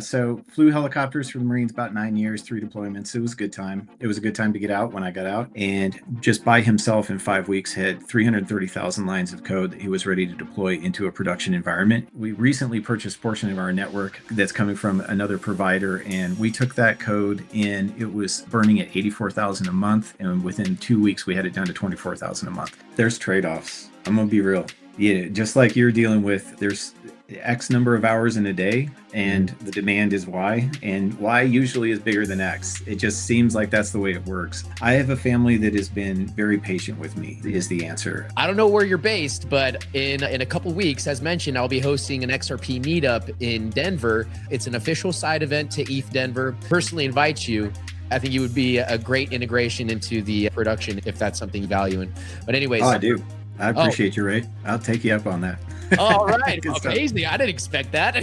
So flew helicopters for the Marines about 9 years, 3 deployments. It was a good time. It was a good time to get out when I got out. And just by himself in 5 weeks had 330,000 lines of code that he was ready to deploy into a production environment. We recently purchased a portion of our network that's coming from another provider, and we took that code and it was burning at 84,000 a month. And within 2 weeks, we had it down to 24,000 a month. There's trade-offs. I'm going to be real. Yeah, just like you're dealing with, there's X number of hours in a day, and the demand is Y, and Y usually is bigger than X. It just seems like that's the way it works. I have a family that has been very patient with me, is the answer. I don't know where you're based, but in a couple weeks, as mentioned, I'll be hosting an XRP meetup in Denver. It's an official side event to ETH Denver. Personally invite you. I think you would be a great integration into the production if that's something you value in. But anyways. Oh, I do. I appreciate you, Ray. I'll take you up on that. All right. Amazing. I didn't expect that.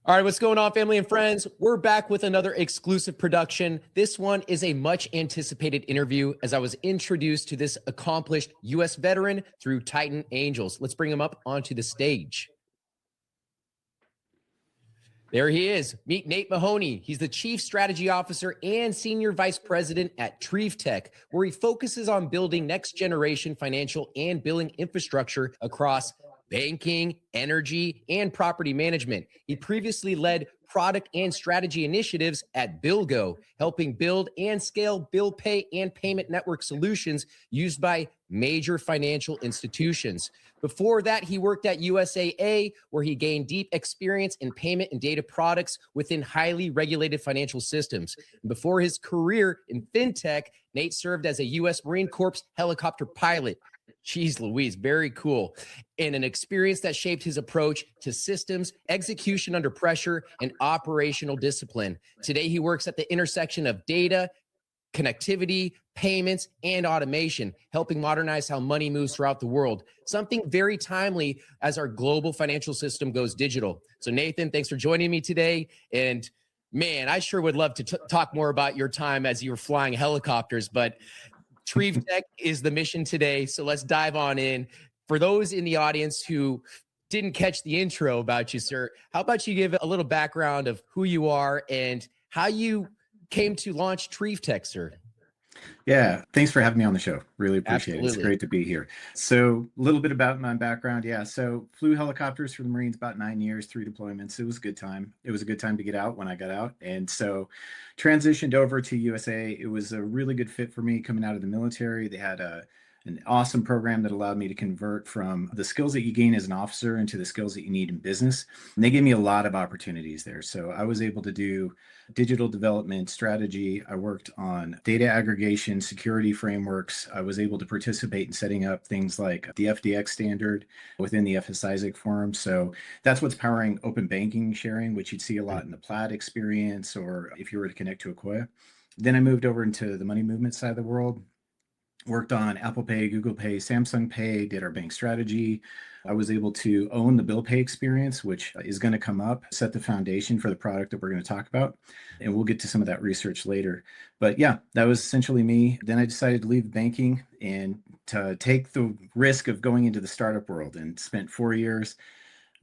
All right. What's going on, family and friends? We're back with another exclusive production. This one is a much anticipated interview as I was introduced to this accomplished U.S. veteran through Titan Angels. Let's bring him up onto the stage. There he is. Meet Nate Mahoney. He's the Chief Strategy Officer and Senior Vice President at TrieveTech, where he focuses on building next-generation financial and billing infrastructure across banking, energy, and property management. He previously led product and strategy initiatives at BillGO, helping build and scale bill pay and payment network solutions used by major financial institutions. Before that, he worked at USAA, where he gained deep experience in payment and data products within highly regulated financial systems. Before his career in fintech, Nate served as a U.S. Marine Corps helicopter pilot. Jeez Louise, very cool. And an experience that shaped his approach to systems, execution under pressure, and operational discipline. Today, he works at the intersection of data, connectivity, payments, and automation, helping modernize how money moves throughout the world. Something very timely as our global financial system goes digital. So Nathan, thanks for joining me today. And man, I sure would love to talk more about your time as you were flying helicopters, but TrieveTech is the mission today. So let's dive on in. For those in the audience who didn't catch the intro about you, sir, how about you give a little background of who you are and how you came to launch TrieveTech, sir? Yeah, thanks for having me on the show. Really appreciate Absolutely. it. It's great to be here. So a little bit about my background. Yeah, so flew helicopters for the Marines about 9 years, 3 deployments. It was a good time. It was a good time to get out when I got out. And so transitioned over to USA. It was a really good fit for me coming out of the military. They had an awesome program that allowed me to convert from the skills that you gain as an officer into the skills that you need in business. And they gave me a lot of opportunities there. So I was able to do digital development strategy. I worked on data aggregation, security frameworks. I was able to participate in setting up things like the FDX standard within the FS-ISAC forum. So that's what's powering open banking sharing, which you'd see a lot in the Plaid experience, or if you were to connect to Akoya. Then I moved over into the money movement side of the world. Worked on Apple Pay, Google Pay, Samsung Pay, did our bank strategy. I was able to own the bill pay experience, which is going to come up, set the foundation for the product that we're going to talk about. And we'll get to some of that research later. But yeah, that was essentially me. Then I decided to leave banking and to take the risk of going into the startup world, and spent 4 years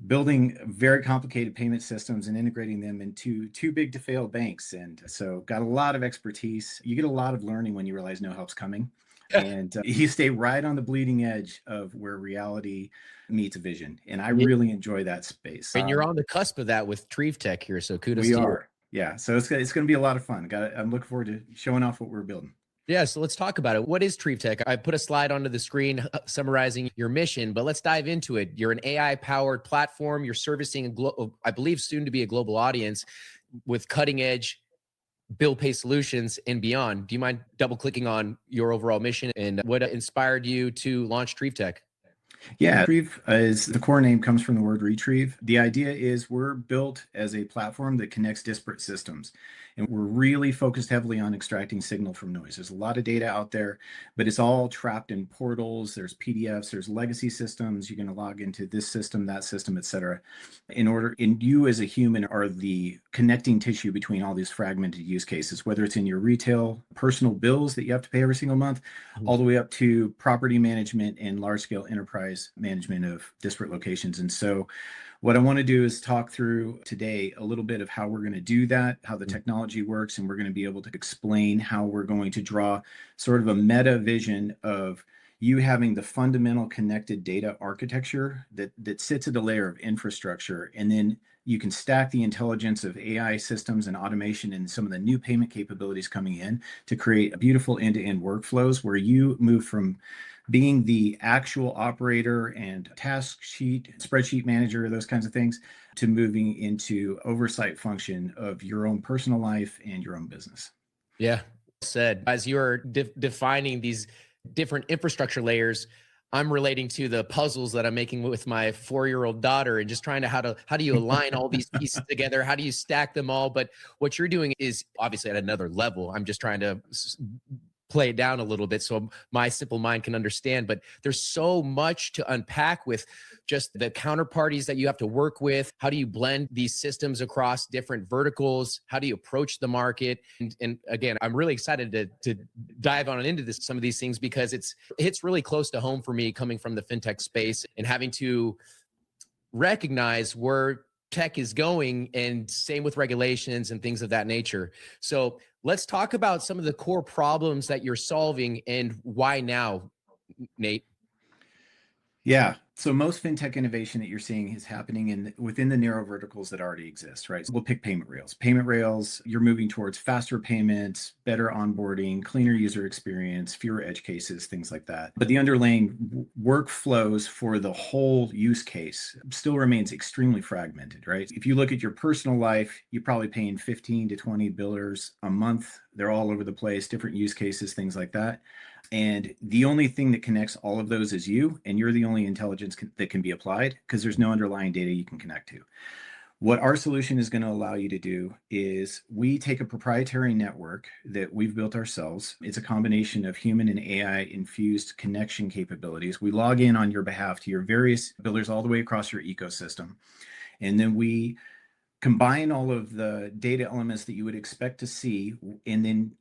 building very complicated payment systems and integrating them into too big to fail banks. And so got a lot of expertise. You get a lot of learning when you realize no help's coming. And you stay right on the bleeding edge of where reality meets vision. And I really enjoy that space. And you're on the cusp of that with TrieveTech here. So kudos to you. We are. Yeah. So it's going to be a lot of fun. I'm looking forward to showing off what we're building. Yeah, so let's talk about it. What is TrieveTech? I put a slide onto the screen summarizing your mission, but let's dive into it. You're an AI-powered platform. You're servicing, I believe, soon to be a global audience with cutting-edge bill pay solutions and beyond. Do you mind double clicking on your overall mission and what inspired you to launch TrieveTech? Yeah, Retrieve is the core name comes from the word retrieve. The idea is we're built as a platform that connects disparate systems. And we're really focused heavily on extracting signal from noise. There's a lot of data out there, but it's all trapped in portals. There's PDFs, there's legacy systems. You're going to log into this system, that system, et cetera. And you as a human are the connecting tissue between all these fragmented use cases, whether it's in your retail, personal bills that you have to pay every single month, all the way up to property management and large scale enterprise management of disparate locations. And so What I want to do is talk through today a little bit of how we're going to do that, how the technology works, and we're going to be able to explain how we're going to draw sort of a meta vision of you having the fundamental connected data architecture that sits at a layer of infrastructure, and then you can stack the intelligence of AI systems and automation and some of the new payment capabilities coming in to create beautiful end-to-end workflows where you move from being the actual operator and task sheet, spreadsheet manager, those kinds of things, to moving into oversight function of your own personal life and your own business. Yeah, said. As you're defining these different infrastructure layers, I'm relating to the puzzles that I'm making with my 4-year-old daughter and just trying to how do you align all these pieces together? How do you stack them all? But what you're doing is obviously at another level. I'm just trying to play it down a little bit so my simple mind can understand. But there's so much to unpack with just the counterparties that you have to work with. How do you blend these systems across different verticals? How do you approach the market? And again, I'm really excited to dive on into some of these things because it hits really close to home for me coming from the fintech space and having to recognize where tech is going, and same with regulations and things of that nature. So let's talk about some of the core problems that you're solving and why now, Nate. Yeah. So most fintech innovation that you're seeing is happening within the narrow verticals that already exist, right? So we'll pick payment rails. Payment rails, you're moving towards faster payments, better onboarding, cleaner user experience, fewer edge cases, things like that. But the underlying workflows for the whole use case still remains extremely fragmented, right? If you look at your personal life, you're probably paying 15 to 20 billers a month. They're all over the place, different use cases, things like that. And the only thing that connects all of those is you, and you're the only intelligence that can be applied because there's no underlying data you can connect to. What our solution is going to allow you to do is we take a proprietary network that we've built ourselves. It's a combination of human and AI infused connection capabilities. We log in on your behalf to your various billers all the way across your ecosystem. And then we combine all of the data elements that you would expect to see, and then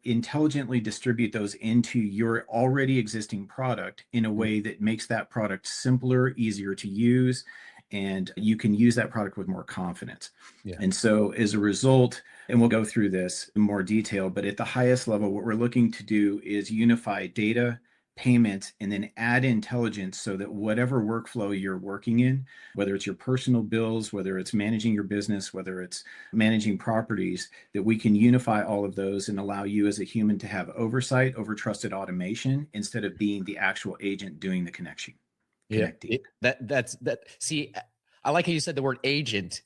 intelligently distribute those into your already existing product in a way that makes that product simpler, easier to use, and you can use that product with more confidence. Yeah. And so as a result, and we'll go through this in more detail, but at the highest level, what we're looking to do is unify data, payment, and then add intelligence so that whatever workflow you're working in, whether it's your personal bills, whether it's managing your business, whether it's managing properties, that we can unify all of those and allow you as a human to have oversight over trusted automation instead of being the actual agent doing the connection. Yeah, see, I like how you said the word agent.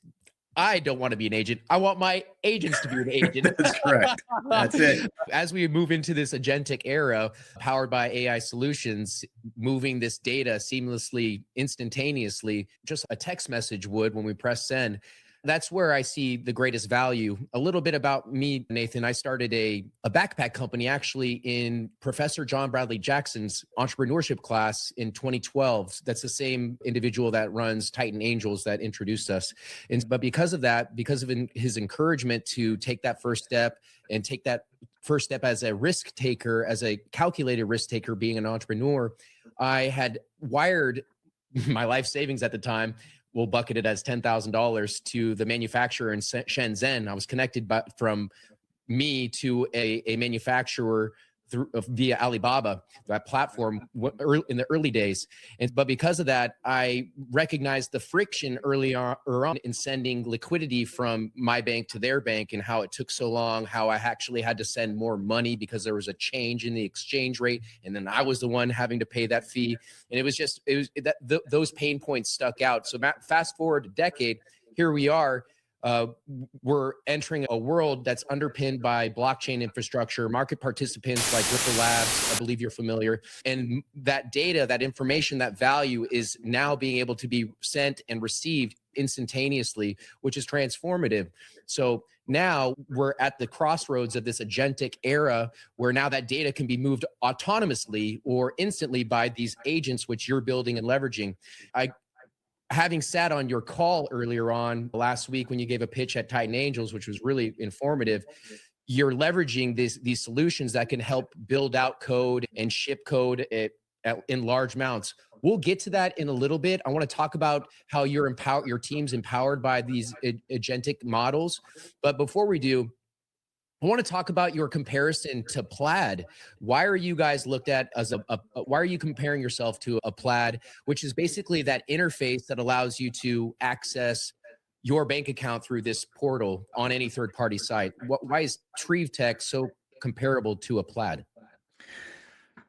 I don't want to be an agent. I want my agents to be an agent. That's correct. That's it. As we move into this agentic era powered by AI solutions, moving this data seamlessly, instantaneously, just a text message would when we press send. That's where I see the greatest value. A little bit about me, Nathan. I started a backpack company actually in Professor John Bradley Jackson's entrepreneurship class in 2012. That's the same individual that runs Titan Angels that introduced us. But because of that, because of his encouragement to take that first step and take that first step as a risk taker, as a calculated risk taker, being an entrepreneur, I had wired my life savings at the time. We'll bucket it as $10,000 to the manufacturer in Shenzhen. I was connected from me to a manufacturer via Alibaba, that platform in the early days. But because of that, I recognized the friction early on in sending liquidity from my bank to their bank and how it took so long, how I actually had to send more money because there was a change in the exchange rate. And then I was the one having to pay that fee. And those pain points stuck out. So fast forward a decade, here we are. We're entering a world that's underpinned by blockchain infrastructure, market participants like Ripple Labs, I believe you're familiar. And that data, that information, that value is now being able to be sent and received instantaneously, which is transformative. So now we're at the crossroads of this agentic era where now that data can be moved autonomously or instantly by these agents, which you're building and leveraging. Having sat on your call earlier on last week when you gave a pitch at Titan Angels, which was really informative, you're leveraging these solutions that can help build out code and ship code in large amounts. We'll get to that in a little bit. I want to talk about how your team's empowered by these agentic models. But before we do, I want to talk about your comparison to Plaid. Why are you guys looked at as why are you comparing yourself to a Plaid, which is basically that interface that allows you to access your bank account through this portal on any third-party site? Why is TrieveTech so comparable to a Plaid?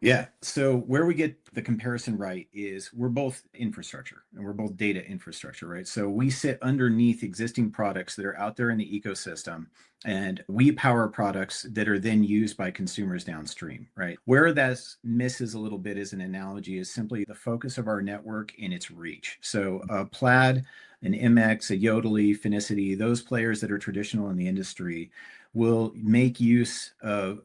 Yeah. So where we get the comparison right is we're both infrastructure and we're both data infrastructure, right? So we sit underneath existing products that are out there in the ecosystem, and we power products that are then used by consumers downstream, right? Where that misses a little bit as an analogy is simply the focus of our network and its reach. So a Plaid, an MX, a Yodlee, Finicity, those players that are traditional in the industry will make use of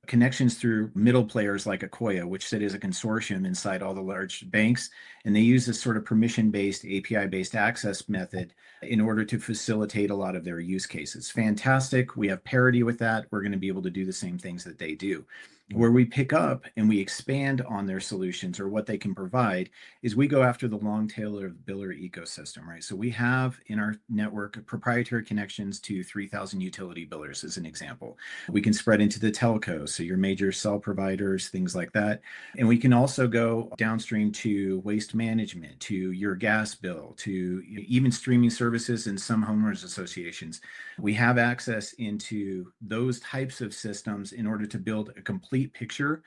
connections through middle players like Akoya, which sit as a consortium inside all the large banks. And they use this sort of permission-based, API-based access method in order to facilitate a lot of their use cases. Fantastic. We have parity with that. We're going to be able to do the same things that they do. Where we pick up and we expand on their solutions or what they can provide is we go after the long tail of the biller ecosystem, right? So we have in our network proprietary connections to 3,000 utility billers, as an example. We can spread into the telcos, so your major cell providers, things like that. And we can also go downstream to waste management, to your gas bill, to even streaming services and some homeowners associations. We have access into those types of systems in order to build a complete picture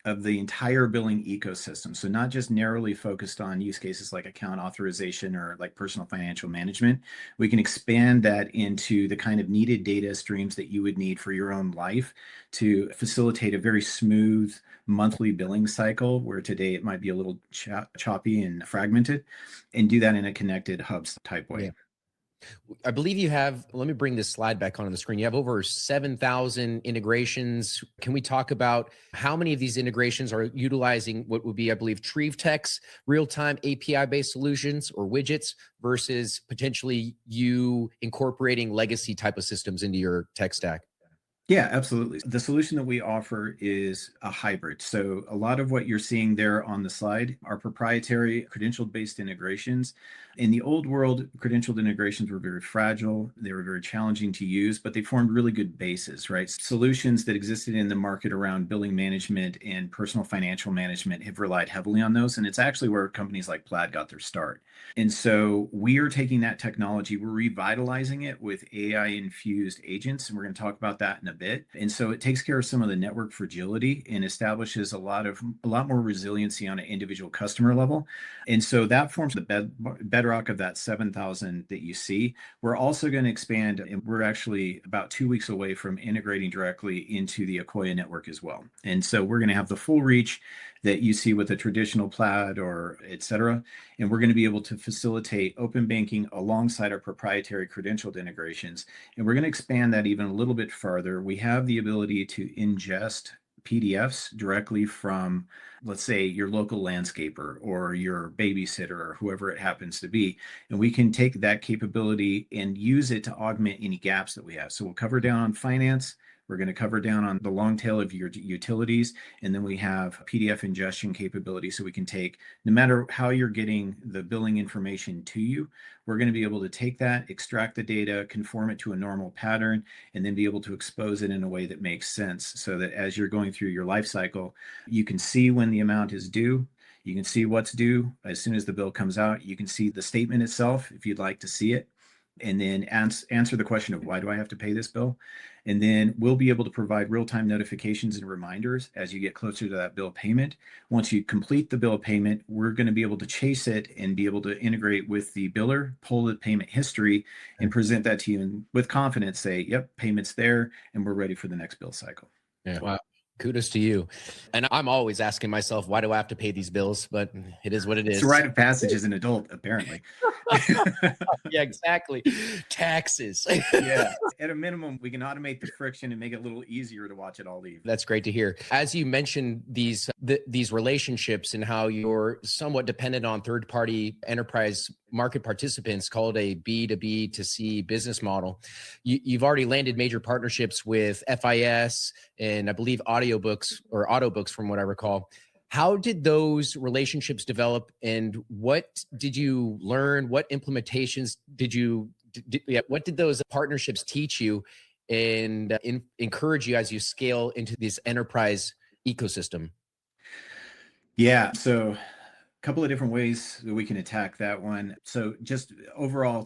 of the entire billing ecosystem. So not just narrowly focused on use cases like account authorization or like personal financial management. We can expand that into the kind of needed data streams that you would need for your own life to facilitate a very smooth monthly billing cycle, where today it might be a little choppy and fragmented, and do that in a connected hubs type way. Yeah. I believe you have, let me bring this slide back on the screen. You have over 7,000 integrations. Can we talk about how many of these integrations are utilizing what would be, I believe, TrieveTech's real-time API-based solutions or widgets versus potentially you incorporating legacy type of systems into your tech stack? Yeah, absolutely. The solution that we offer is a hybrid. So a lot of what you're seeing there on the slide are proprietary credential-based integrations. In the old world, credentialed integrations were very fragile. They were very challenging to use, but they formed really good bases, right? Solutions that existed in the market around billing management and personal financial management have relied heavily on those. And it's actually where companies like Plaid got their start. And so we are taking that technology, we're revitalizing it with AI-infused agents, and we're going to talk about that in a bit. And so it takes care of some of the network fragility and establishes a lot more resiliency on an individual customer level. And so that forms the bedrock of that 7,000 that you see. We're also going to expand, and we're actually about 2 weeks away from integrating directly into the Akoya network as well. And so we're going to have the full reach that you see with a traditional Plaid or et cetera. And we're going to be able to facilitate open banking alongside our proprietary credentialed integrations. And we're going to expand that even a little bit further. We have the ability to ingest PDFs directly from, let's say, your local landscaper or your babysitter or whoever it happens to be. And we can take that capability and use it to augment any gaps that we have. So we'll cover down on finance. We're going to cover down on the long tail of your utilities. And then we have PDF ingestion capability. So we can take, no matter how you're getting the billing information to you, we're going to be able to take that, extract the data, conform it to a normal pattern, and then be able to expose it in a way that makes sense so that as you're going through your life cycle, you can see when the amount is due. You can see what's due as soon as the bill comes out. You can see the statement itself if you'd like to see it, and then answer the question of why do I have to pay this bill? And then we'll be able to provide real-time notifications and reminders as you get closer to that bill payment. Once you complete the bill payment, we're going to be able to chase it and be able to integrate with the biller, pull the payment history, and present that to you and with confidence say, yep, payment's there, and we're ready for the next bill cycle. Yeah. Wow. Kudos to you. And I'm always asking myself, why do I have to pay these bills? But it is what it is. It's a rite of passage as an adult, apparently. Yeah, exactly. Taxes. Yeah. At a minimum, we can automate the friction and make it a little easier to watch it all leave. That's great to hear. As you mentioned, these relationships and how you're somewhat dependent on third-party enterprise market participants, called a B2B to C business model. You've already landed major partnerships with FIS and I believe audiobooks or Autobooks from what I recall. How did those relationships develop, and what did you learn? What implementations did you, what did those partnerships teach you and encourage you as you scale into this enterprise ecosystem? Yeah. So a couple of different ways that we can attack that one. So just overall,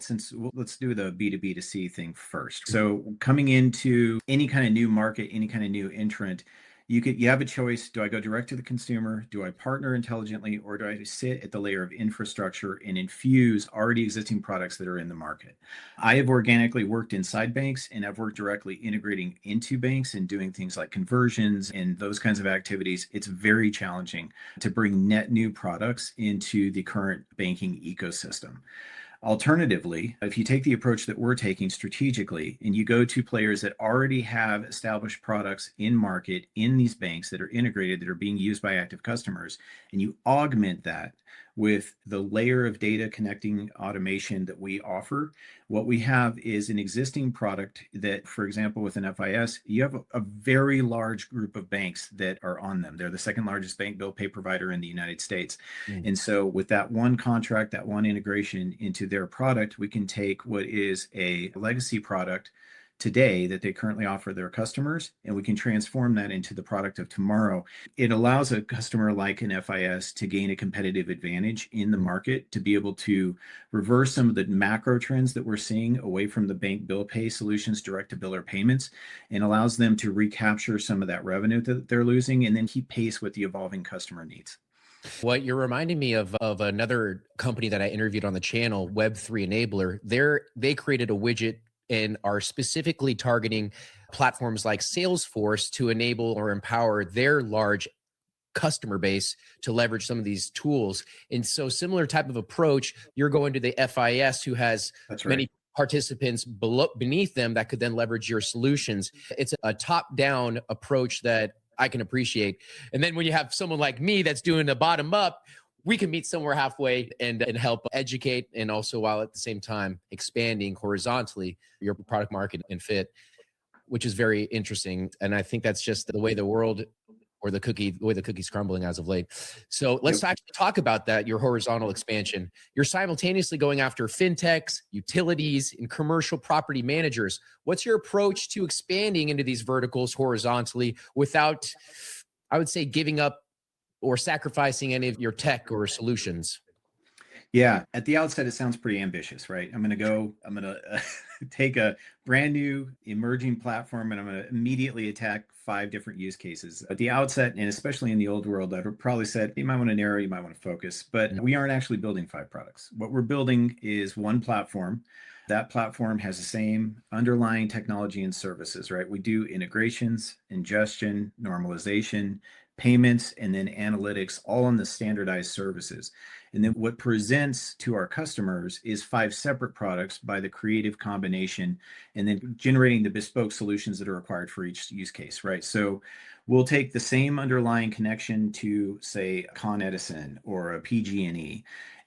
let's do the B2B to C thing first. So coming into any kind of new market, any kind of new entrant, you have a choice. Do I go direct to the consumer? Do I partner intelligently, or do I sit at the layer of infrastructure and infuse already existing products that are in the market? I have organically worked inside banks, and I've worked directly integrating into banks and doing things like conversions and those kinds of activities. It's very challenging to bring net new products into the current banking ecosystem. Alternatively, if you take the approach that we're taking strategically and you go to players that already have established products in market in these banks that are integrated, that are being used by active customers, and you augment that with the layer of data connecting automation that we offer, what we have is an existing product that, for example, with an FIS, you have a very large group of banks that are on them. They're the second largest bank bill pay provider in the United States. And so with that one contract, that one integration into their product, we can take what is a legacy product today that they currently offer their customers, and we can transform that into the product of tomorrow. It allows a customer like an FIS to gain a competitive advantage in the market, to be able to reverse some of the macro trends that we're seeing away from the bank bill pay solutions, direct to biller payments, and allows them to recapture some of that revenue that they're losing and then keep pace with the evolving customer needs. What you're reminding me of another company that I interviewed on the channel, Web3 Enabler. They created a widget and are specifically targeting platforms like Salesforce to enable or empower their large customer base to leverage some of these tools. And so similar type of approach, you're going to the FIS who has many participants beneath them that could then leverage your solutions. It's a top-down approach that I can appreciate. And then when you have someone like me that's doing the bottom up, we can meet somewhere halfway and help educate, and also while at the same time expanding horizontally your product market and fit, which is very interesting. And I think that's just the way the world, or the way the cookie's crumbling as of late. So let's actually talk about that, your horizontal expansion. You're simultaneously going after fintechs, utilities, and commercial property managers. What's your approach to expanding into these verticals horizontally without, I would say, giving up or sacrificing any of your tech or solutions? Yeah, at the outset, it sounds pretty ambitious, right? I'm going to take a brand new emerging platform and I'm going to immediately attack 5 different use cases. At the outset, and especially in the old world, I'd probably said, you might want to narrow, you might want to focus, but we aren't actually building 5 products. What we're building is one platform. That platform has the same underlying technology and services, right? We do integrations, ingestion, normalization, payments, and then analytics, all on the standardized services. And then what presents to our customers is 5 separate products by the creative combination, and then generating the bespoke solutions that are required for each use case, right? So we'll take the same underlying connection to, say, Con Edison or a PG&E,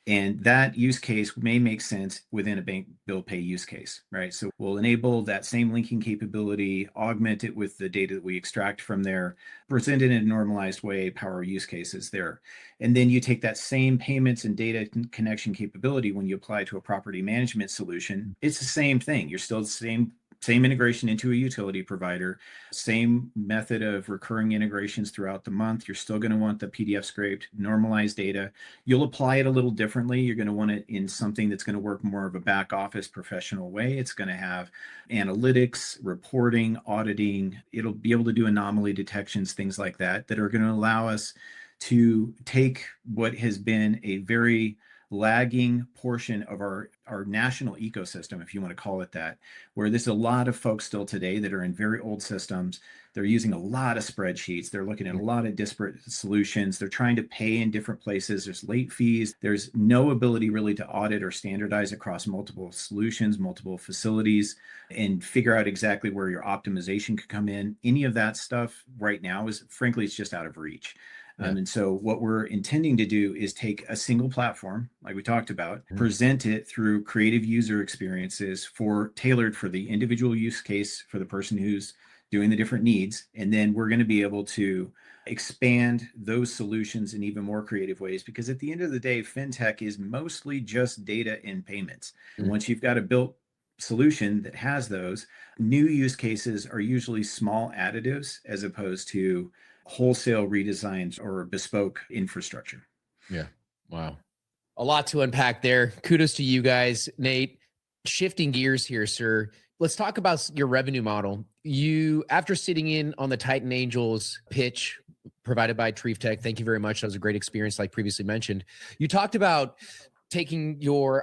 and that use case may make sense within a bank bill pay use case, right? So we'll enable that same linking capability, augment it with the data that we extract from there, present it in a normalized way, power use cases there. And then you take that same payments and data connection capability when you apply to a property management solution. It's the same thing. You're still the same integration into a utility provider, same method of recurring integrations throughout the month. You're still going to want the PDF scraped, normalized data. You'll apply it a little differently. You're going to want it in something that's going to work more of a back office professional way. It's going to have analytics, reporting, auditing. It'll be able to do anomaly detections, things like that, that are going to allow us to take what has been a very lagging portion of our national ecosystem, if you want to call it that, where there's a lot of folks still today that are in very old systems. They're using a lot of spreadsheets. They're looking at a lot of disparate solutions. They're trying to pay in different places. There's late fees. There's no ability really to audit or standardize across multiple solutions, multiple facilities, and figure out exactly where your optimization could come in. Any of that stuff right now is, frankly, it's just out of reach. Yeah. And so what we're intending to do is take a single platform, like we talked about, Mhm. present it through creative user experiences tailored for the individual use case for the person who's doing the different needs. And then we're going to be able to expand those solutions in even more creative ways, because at the end of the day, fintech is mostly just data and payments. And Mhm. once you've got a built solution that has those, new use cases are usually small additives as opposed to wholesale redesigns or bespoke infrastructure. Yeah. Wow. A lot to unpack there. Kudos to you guys, Nate. Shifting gears here, sir. Let's talk about your revenue model. You, after sitting in on the Titan Angels pitch provided by TrieveTech, thank you very much. That was a great experience, like previously mentioned. You talked about taking your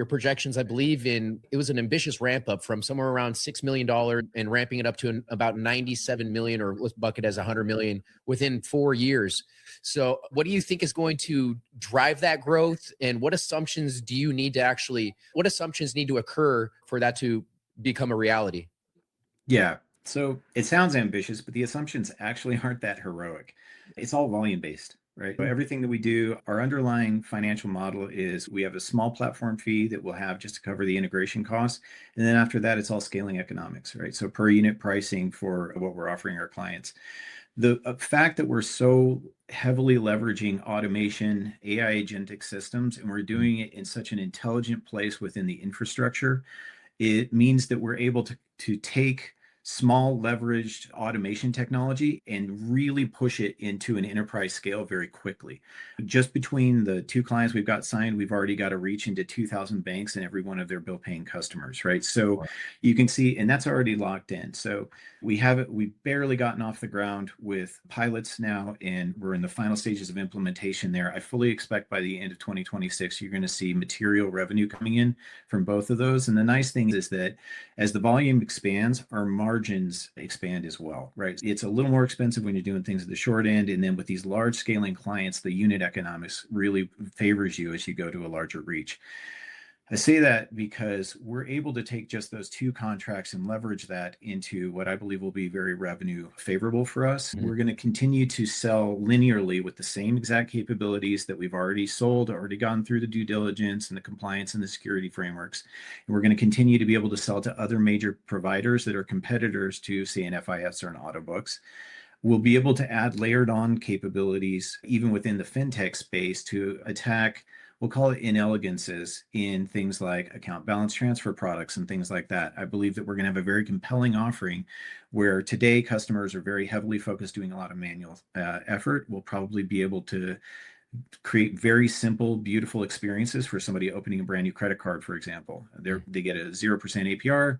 projections. I believe it was an ambitious ramp up from somewhere around $6 million and ramping it up to about 97 million, or let's bucket as 100 million within 4 years. So what do you think is going to drive that growth, and what assumptions need to occur for that to become a reality? Yeah. So it sounds ambitious, but the assumptions actually aren't that heroic. It's all volume based, right? So everything that we do, our underlying financial model is we have a small platform fee that we'll have just to cover the integration costs. And then after that, it's all scaling economics, right? So per unit pricing for what we're offering our clients. The fact that we're so heavily leveraging automation, AI agentic systems, and we're doing it in such an intelligent place within the infrastructure, it means that we're able to take small leveraged automation technology and really push it into an enterprise scale very quickly. Just between the two clients we've got signed, we've already got a reach into 2,000 banks and every one of their bill paying customers, right? So you can see, and that's already locked in. So we've barely gotten off the ground with pilots now, and we're in the final stages of implementation there. I fully expect by the end of 2026, you're going to see material revenue coming in from both of those. And the nice thing is that as the volume expands, our margins expand as well, right? It's a little more expensive when you're doing things at the short end. And then with these large scaling clients, the unit economics really favors you as you go to a larger reach. I say that because we're able to take just those two contracts and leverage that into what I believe will be very revenue favorable for us. Mhm. We're going to continue to sell linearly with the same exact capabilities that we've already sold, already gone through the due diligence and the compliance and the security frameworks. And we're going to continue to be able to sell to other major providers that are competitors to, say, an FIS or an Autobooks. We'll be able to add layered on capabilities even within the fintech space to attack, we'll call it inelegances in things like account balance transfer products and things like that. I believe that we're going to have a very compelling offering where today customers are very heavily focused doing a lot of manual effort. We'll probably be able to create very simple, beautiful experiences for somebody opening a brand new credit card, for example. They get a 0% APR.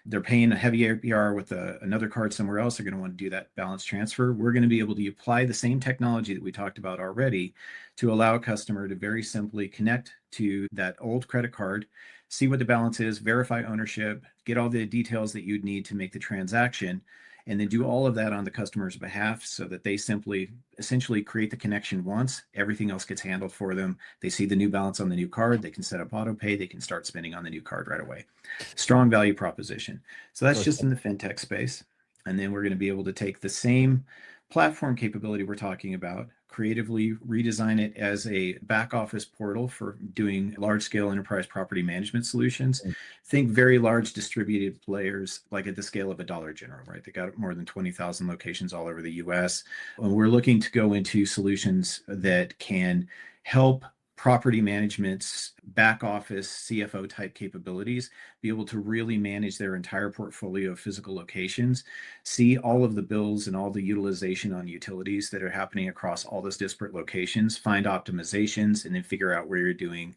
They're paying a heavy APR with another card somewhere else. They're going to want to do that balance transfer. We're going to be able to apply the same technology that we talked about already to allow a customer to very simply connect to that old credit card, see what the balance is, verify ownership, get all the details that you'd need to make the transaction, and then do all of that on the customer's behalf so that they simply essentially create the connection once. Everything else gets handled for them. They see the new balance on the new card. They can set up auto pay. They can start spending on the new card right away. Strong value proposition. So that's just in the fintech space. And then we're going to be able to take the same platform capability we're talking about, creatively redesign it as a back office portal for doing large scale enterprise property management solutions. Think very large distributed players, like at the scale of a Dollar General, right? They got more than 20,000 locations all over the US. And we're looking to go into solutions that can help property management's back office CFO type capabilities be able to really manage their entire portfolio of physical locations, see all of the bills and all the utilization on utilities that are happening across all those disparate locations, find optimizations, and then figure out where you're doing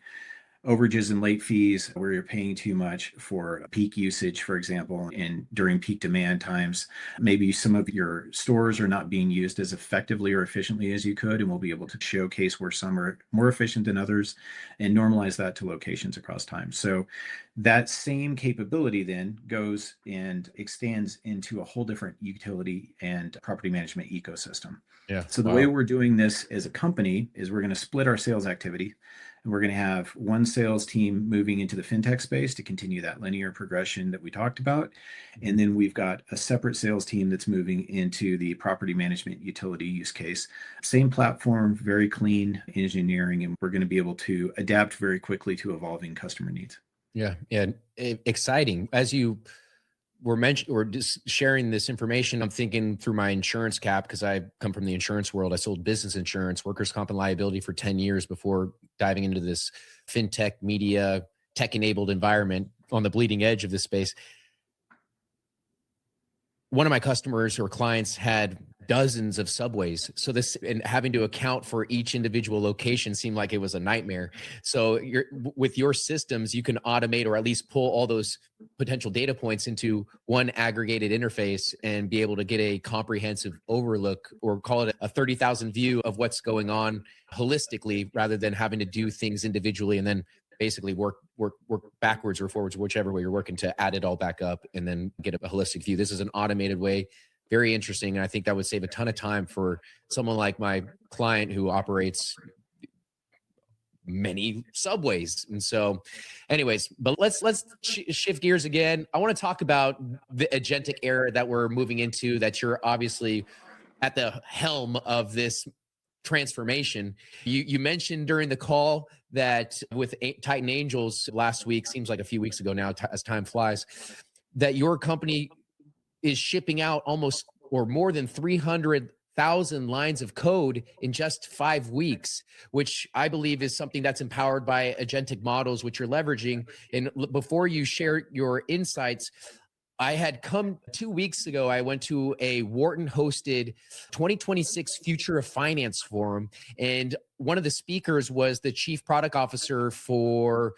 overages and late fees, where you're paying too much for peak usage, for example, and during peak demand times. Maybe some of your stores are not being used as effectively or efficiently as you could, and we'll be able to showcase where some are more efficient than others and normalize that to locations across time. So that same capability then goes and extends into a whole different utility and property management ecosystem. Yeah. So the way Wow. we're doing this as a company is we're going to split our sales activity. And we're going to have one sales team moving into the fintech space to continue that linear progression that we talked about. And then we've got a separate sales team that's moving into the property management utility use case. Same platform, very clean engineering, and we're going to be able to adapt very quickly to evolving customer needs. Yeah. Exciting. As you were mentioned or just sharing this information, I'm thinking through my insurance cap, because I come from the insurance world. I sold business insurance, workers' comp and liability for 10 years before diving into this fintech, media, tech-enabled environment on the bleeding edge of this space. One of my customers or clients had dozens of subways. So this, and having to account for each individual location seemed like it was a nightmare. So with your systems, you can automate or at least pull all those potential data points into one aggregated interface and be able to get a comprehensive overlook, or call it a 30,000 view of what's going on holistically, rather than having to do things individually and then basically work backwards or forwards, whichever way you're working, to add it all back up and then get a holistic view. This is an automated way. Very interesting. And I think that would save a ton of time for someone like my client who operates many subways. And so anyways, but let's shift gears again. I want to talk about the agentic era that we're moving into, that you're obviously at the helm of this transformation. You mentioned during the call that with Titan Angels last week, seems like a few weeks ago now as time flies, that your company is shipping out almost or more than 300,000 lines of code in just 5 weeks, which I believe is something that's empowered by agentic models, which you're leveraging. And before you share your insights, I had come 2 weeks ago, I went to a Wharton hosted 2026 Future of Finance Forum. And one of the speakers was the chief product officer for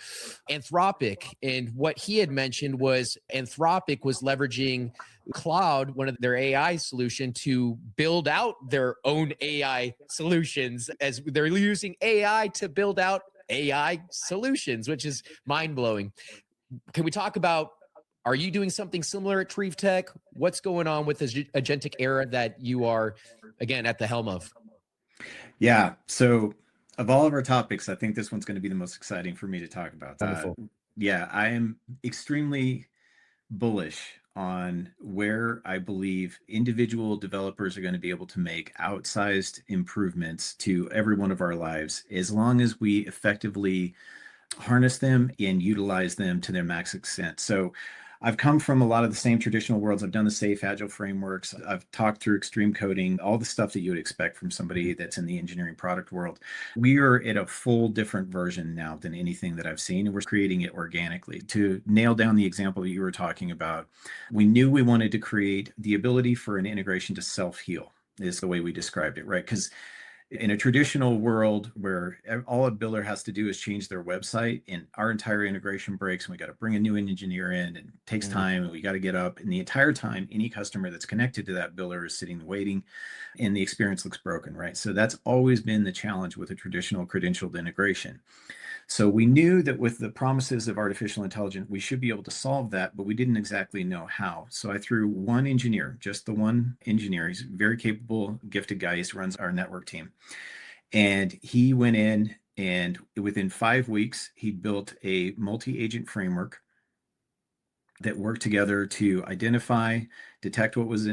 Anthropic. And what he had mentioned was Anthropic was leveraging Cloud, one of their AI solution, to build out their own AI solutions, as they're using AI to build out AI solutions, which is mind blowing. Can we talk about, are you doing something similar at TrieveTech? What's going on with this agentic era that you are, again, at the helm of? Yeah. So of all of our topics, I think this one's going to be the most exciting for me to talk about. Wonderful. Yeah, I am extremely bullish on where I believe individual developers are going to be able to make outsized improvements to every one of our lives, as long as we effectively harness them and utilize them to their max extent. So I've come from a lot of the same traditional worlds. I've done the safe agile frameworks. I've talked through extreme coding, all the stuff that you would expect from somebody that's in the engineering product world. We are at a full different version now than anything that I've seen, and we're creating it organically. To nail down the example that you were talking about, we knew we wanted to create the ability for an integration to self-heal, is the way we described it, right? Because in a traditional world where all a builder has to do is change their website and our entire integration breaks, and we got to bring a new engineer in, and it takes time, and we got to get up, and the entire time any customer that's connected to that builder is sitting waiting, and the experience looks broken, right? So that's always been the challenge with a traditional credentialed integration. So we knew that with the promises of artificial intelligence, we should be able to solve that, but we didn't exactly know how. So I threw one engineer, just the one engineer. He's a very capable, gifted guy. He runs our network team. And he went in, and within 5 weeks, he built a multi-agent framework that worked together to identify, detect what was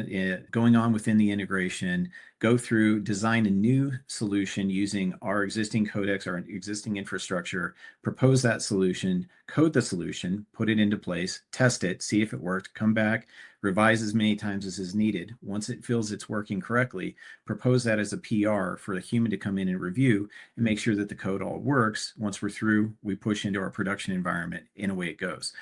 going on within the integration, go through, design a new solution using our existing codecs, our existing infrastructure, propose that solution, code the solution, put it into place, test it, see if it worked, come back, revise as many times as is needed. Once it feels it's working correctly, propose that as a PR for a human to come in and review and make sure that the code all works. Once we're through, we push into our production environment, and away it goes.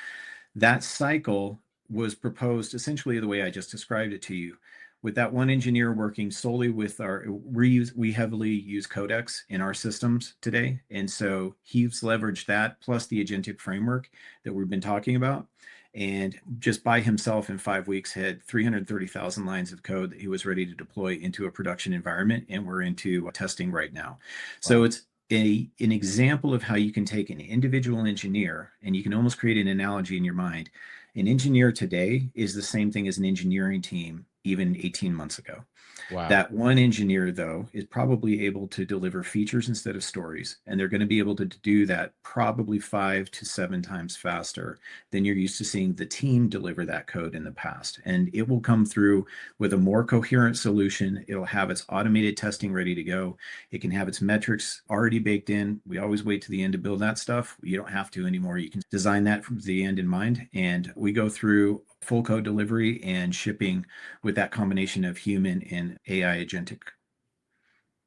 That cycle was proposed essentially the way I just described it to you, with that one engineer working solely with we heavily use codecs in our systems today. And so he's leveraged that plus the agentic framework that we've been talking about. And just by himself in 5 weeks had 330,000 lines of code that he was ready to deploy into a production environment. And we're into testing right now. Wow. So it's an example of how you can take an individual engineer, and you can almost create an analogy in your mind. An engineer today is the same thing as an engineering team even 18 months ago. Wow. That one engineer, though, is probably able to deliver features instead of stories. And they're going to be able to do that probably 5 to 7 times faster than you're used to seeing the team deliver that code in the past. And it will come through with a more coherent solution. It'll have its automated testing ready to go. It can have its metrics already baked in. We always wait to the end to build that stuff. You don't have to anymore. You can design that from the end in mind. And we go through full code delivery and shipping with that combination of human and AI agentic.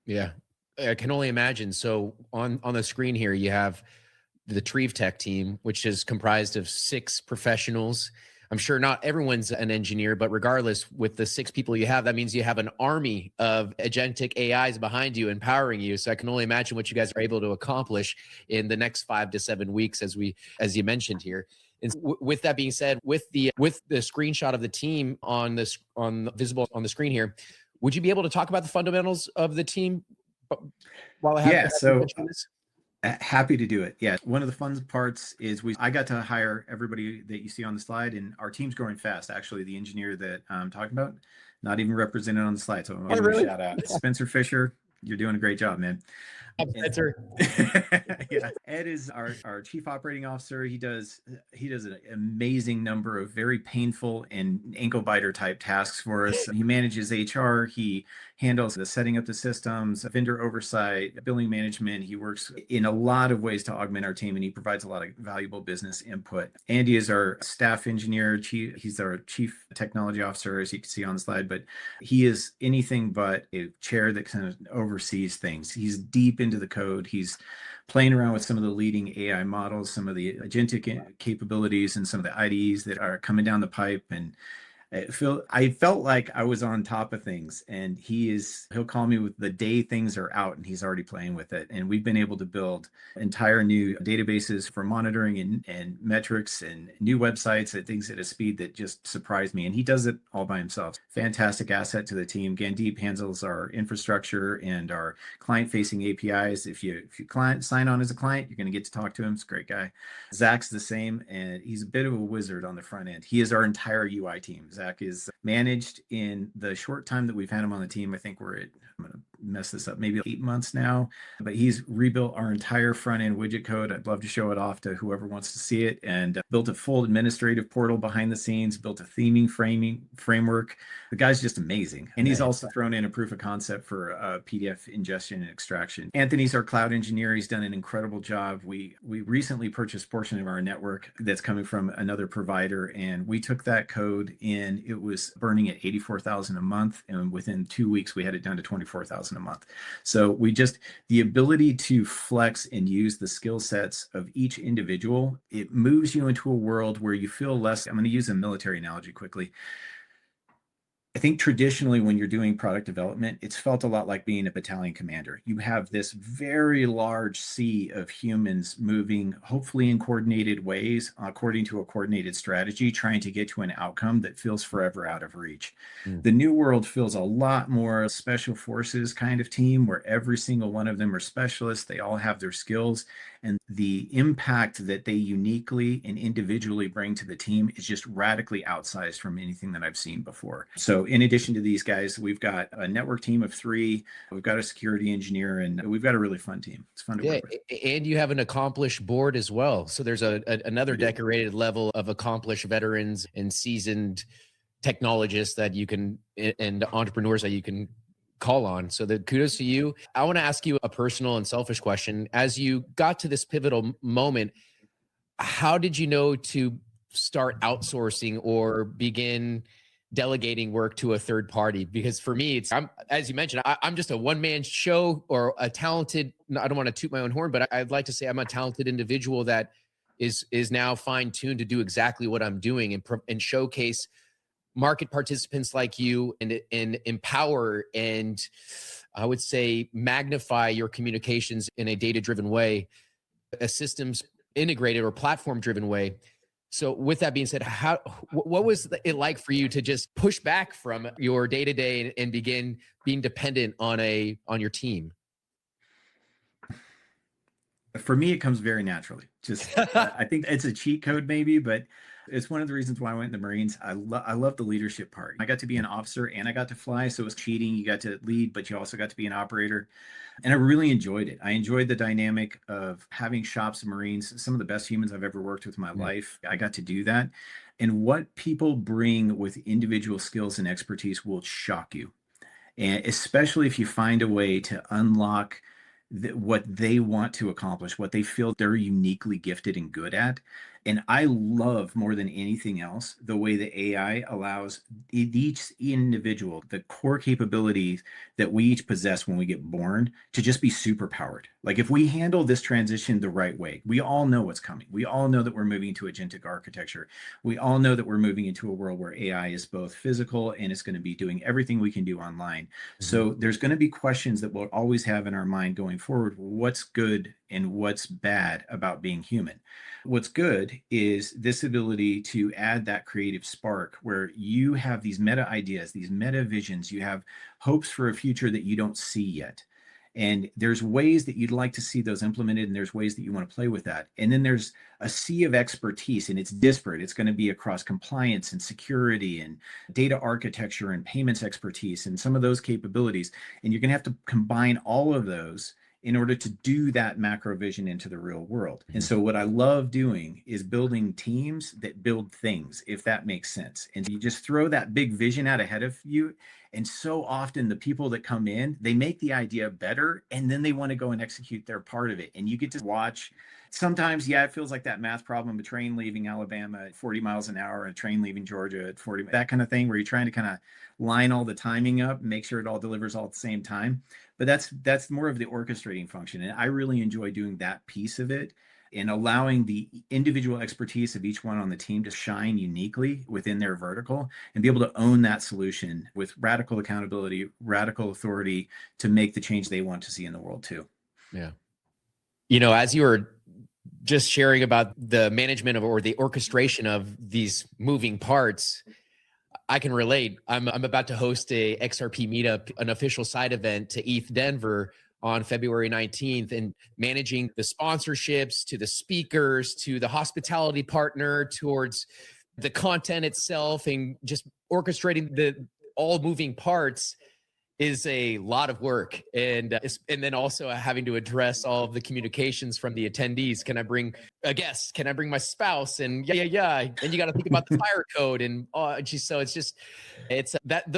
Yeah, I can only imagine. So on the screen here, you have the TrieveTech team, which is comprised of 6 professionals. I'm sure not everyone's an engineer, but regardless, with the 6 people you have, that means you have an army of agentic AIs behind you, empowering you. So I can only imagine what you guys are able to accomplish in the next 5 to 7 weeks, as you mentioned here. And with that being said, with the screenshot of the team visible on the screen here, would you be able to talk about the fundamentals of the team while I have Yeah, so this? happy to do it. Yeah, one of the fun parts is I got to hire everybody that you see on the slide, and our team's growing fast. Actually, the engineer that I'm talking about, not even represented on the slide, so I'm going to give him a shout out. Spencer Fisher, you're doing a great job, man. Spencer. Yeah, Ed is our chief operating officer. He does an amazing number of very painful and ankle biter type tasks for us. He manages HR. He handles the setting up the systems, vendor oversight, billing management. He works in a lot of ways to augment our team, and he provides a lot of valuable business input. Andy is our staff engineer. He's our chief technology officer, as you can see on the slide, but he is anything but a chair that kind of oversees things. He's deep into the code. He's playing around with some of the leading AI models, some of the agentic capabilities, and some of the IDEs that are coming down the pipe. And I felt like I was on top of things, and he'll call me with the day things are out, and he's already playing with it. And we've been able to build entire new databases for monitoring and metrics and new websites and things at a speed that just surprised me. And he does it all by himself. Fantastic asset to the team. Gandeep handles our infrastructure and our client-facing APIs. If you sign on as a client, you're going to get to talk to him. He's a great guy. Zach's the same, and he's a bit of a wizard on the front end. He is our entire UI team. Zach is managed in the short time that we've had him on the team. I think I'm going to mess this up, maybe 8 months now, but he's rebuilt our entire front end widget code. I'd love to show it off to whoever wants to see it, and built a full administrative portal behind the scenes, built a theming framework. The guy's just amazing. And he's also thrown in a proof of concept for PDF ingestion and extraction. Anthony's our cloud engineer. He's done an incredible job. We recently purchased a portion of our network that's coming from another provider, and we took that code in. It was burning at 84,000 a month, and within 2 weeks we had it down to 24,000 a month. So the ability to flex and use the skill sets of each individual, it moves you into a world where you feel less. I'm going to use a military analogy quickly. I think traditionally when you're doing product development, it's felt a lot like being a battalion commander. You have this very large sea of humans moving, hopefully in coordinated ways, according to a coordinated strategy, trying to get to an outcome that feels forever out of reach. The new world feels a lot more special forces kind of team, where every single one of them are specialists. They all have their skills, and the impact that they uniquely and individually bring to the team is just radically outsized from anything that I've seen before. So in addition to these guys, we've got a network team of 3, we've got a security engineer, and we've got a really fun team. It's fun to work with. And you have an accomplished board as well. So there's another decorated level of accomplished veterans and seasoned technologists that you can, and entrepreneurs that you can call on. So the kudos to you. I want to ask you a personal and selfish question. As you got to this pivotal moment, how did you know to start outsourcing or begin delegating work to a third party? Because for me, as you mentioned, I'm just a one-man show, or a talented, I don't want to toot my own horn, but I'd like to say I'm a talented individual that is now fine-tuned to do exactly what I'm doing, and showcase market participants like you, and empower and, I would say, magnify your communications in a data-driven way, a systems integrated or platform-driven way. So with that being said, what was it like for you to just push back from your day-to-day and begin being dependent on your team? For me, it comes very naturally. Just I think it's a cheat code maybe, but It's one of the reasons why I went in the Marines. I love the leadership part. I got to be an officer and I got to fly. So it was cheating. You got to lead, but you also got to be an operator. And I really enjoyed it. I enjoyed the dynamic of having shops of Marines, some of the best humans I've ever worked with in my life. I got to do that. And what people bring with individual skills and expertise will shock you. And especially if you find a way to unlock what they want to accomplish, what they feel they're uniquely gifted and good at. And I love more than anything else the way the AI allows each individual the core capabilities that we each possess when we get born to just be super powered. Like if we handle this transition the right way, we all know what's coming. We all know that we're moving to agentic architecture. We all know that we're moving into a world where AI is both physical and it's going to be doing everything we can do online. So there's going to be questions that we'll always have in our mind going forward. What's good and what's bad about being human? What's good is this ability to add that creative spark where you have these meta ideas, these meta visions, you have hopes for a future that you don't see yet. And there's ways that you'd like to see those implemented, and there's ways that you want to play with that. And then there's a sea of expertise, and it's disparate. It's going to be across compliance and security and data architecture and payments expertise and some of those capabilities. And you're going to have to combine all of those in order to do that macro vision into the real world. And so what I love doing is building teams that build things, if that makes sense. And you just throw that big vision out ahead of you. And so often the people that come in, they make the idea better and then they want to go and execute their part of it. And you get to watch. Sometimes, yeah, it feels like that math problem, a train leaving Alabama at 40 miles an hour, and a train leaving Georgia at 40, that kind of thing, where you're trying to kind of line all the timing up and make sure it all delivers all at the same time. But that's more of the orchestrating function. And I really enjoy doing that piece of it and allowing the individual expertise of each one on the team to shine uniquely within their vertical and be able to own that solution with radical accountability, radical authority to make the change they want to see in the world too. Yeah. As you were just sharing about the management of or the orchestration of these moving parts, I can relate. I'm about to host a XRP meetup, an official side event to ETH Denver on February 19th, and managing the sponsorships to the speakers to the hospitality partner towards the content itself and just orchestrating the all moving parts is a lot of work. And then also having to address all of the communications from the attendees. Can I bring a guest? Can I bring my spouse? And yeah. And you got to think about the fire code. And so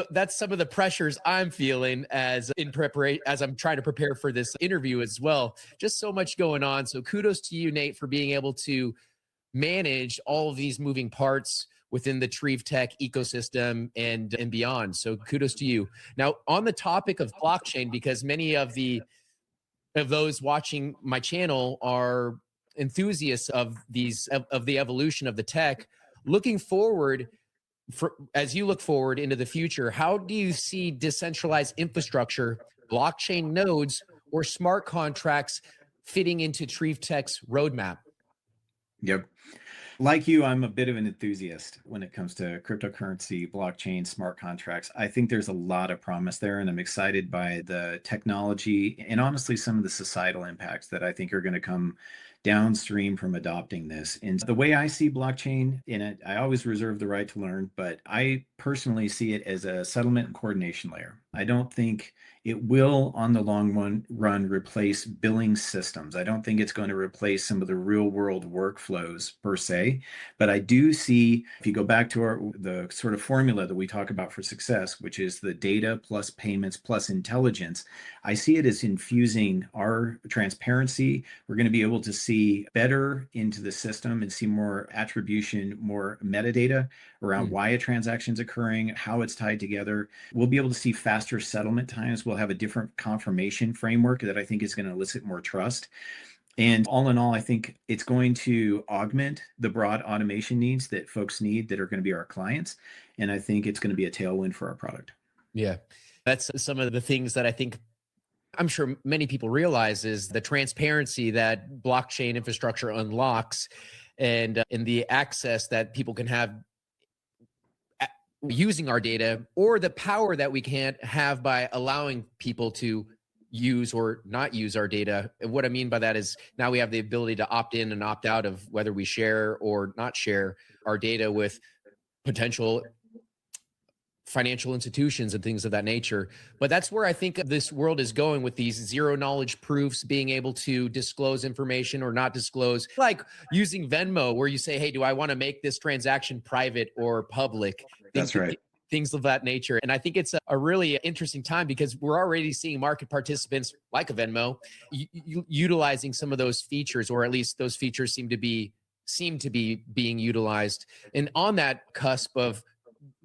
that's some of the pressures I'm feeling as I'm trying to prepare for this interview as well. Just so much going on. So kudos to you, Nate, for being able to manage all of these moving parts within the TrieveTech ecosystem and beyond. So kudos to you. Now, on the topic of blockchain, because many of those watching my channel are enthusiasts of the evolution of the tech, looking forward, as you look forward into the future, how do you see decentralized infrastructure, blockchain nodes, or smart contracts fitting into TrieveTech's roadmap? Yep. Like you, I'm a bit of an enthusiast when it comes to cryptocurrency, blockchain, smart contracts. I think there's a lot of promise there, and I'm excited by the technology and honestly some of the societal impacts that I think are going to come downstream from adopting this. And the way I see blockchain in it, I always reserve the right to learn, but I personally see it as a settlement and coordination layer. I don't think it will, on the long run, replace billing systems. I don't think it's going to replace some of the real world workflows per se, but I do see, if you go back to the sort of formula that we talk about for success, which is the data plus payments plus intelligence, I see it as infusing our transparency. We're going to be able to see better into the system and see more attribution, more metadata around why a transaction is occurring, how it's tied together. We'll be able to see faster settlement times. We'll have a different confirmation framework that I think is going to elicit more trust. And all in all, I think it's going to augment the broad automation needs that folks need that are going to be our clients. And I think it's going to be a tailwind for our product. Yeah, that's some of the things that I think I'm sure many people realize is the transparency that blockchain infrastructure unlocks and the access that people can have using our data, or the power that we can't have by allowing people to use or not use our data. And what I mean by that is now we have the ability to opt in and opt out of whether we share or not share our data with potential financial institutions and things of that nature. But that's where I think this world is going with these zero knowledge proofs, being able to disclose information or not disclose, like using Venmo, where you say, hey, do I want to make this transaction private or public? That's right. Things of that nature. And I think it's a really interesting time because we're already seeing market participants like a Venmo utilizing some of those features, or at least those features seem to be being utilized. And on that cusp of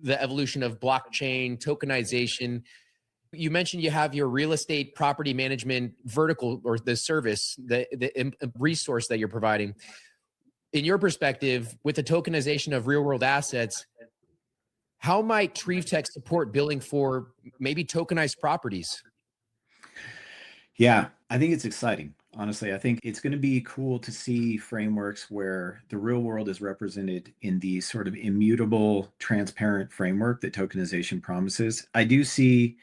the evolution of blockchain, tokenization, you mentioned you have your real estate property management vertical, or the service, the resource that you're providing. In your perspective, with the tokenization of real world assets, how might TrieveTech support billing for maybe tokenized properties? Yeah, I think it's exciting. Honestly, I think it's going to be cool to see frameworks where the real world is represented in the sort of immutable, transparent framework that tokenization promises. I do see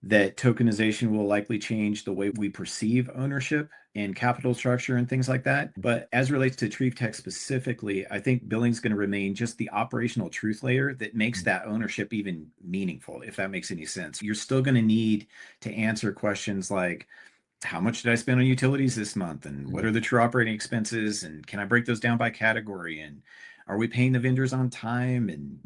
that tokenization will likely change the way we perceive ownership and capital structure and things like that. But as relates to TrieveTech specifically, I think billing is going to remain just the operational truth layer that makes that ownership even meaningful, if that makes any sense. You're still going to need to answer questions like, how much did I spend on utilities this month? And what are the true operating expenses? And can I break those down by category? And are we paying the vendors on time? And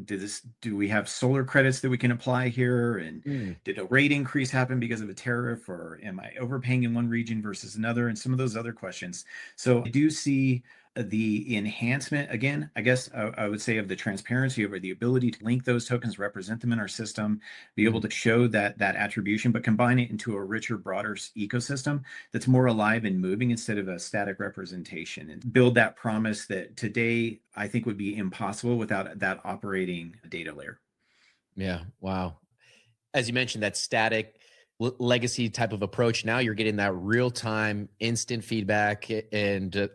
do we have solar credits that we can apply here? And did a rate increase happen because of a tariff? Or am I overpaying in one region versus another? And some of those other questions. So I do see the enhancement, again, I guess I would say, of the transparency over the ability to link those tokens, represent them in our system, be able to show that attribution, but combine it into a richer, broader ecosystem that's more alive and moving instead of a static representation, and build that promise that today I think would be impossible without that operating data layer. Yeah. Wow. As you mentioned, that static legacy type of approach. Now you're getting that real time, instant feedback, and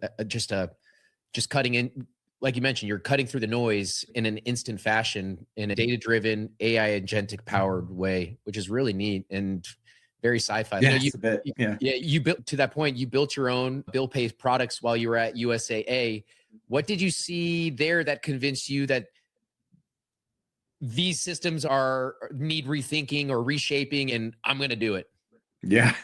just cutting in, like you mentioned, you're cutting through the noise in an instant fashion, in a data-driven, AI agentic powered way, which is really neat and very sci-fi. Yeah, it's a bit. Yeah. You built, to that point, you built your own bill pay products while you were at USAA. What did you see there that convinced you that these systems need rethinking or reshaping, and I'm going to do it? Yeah.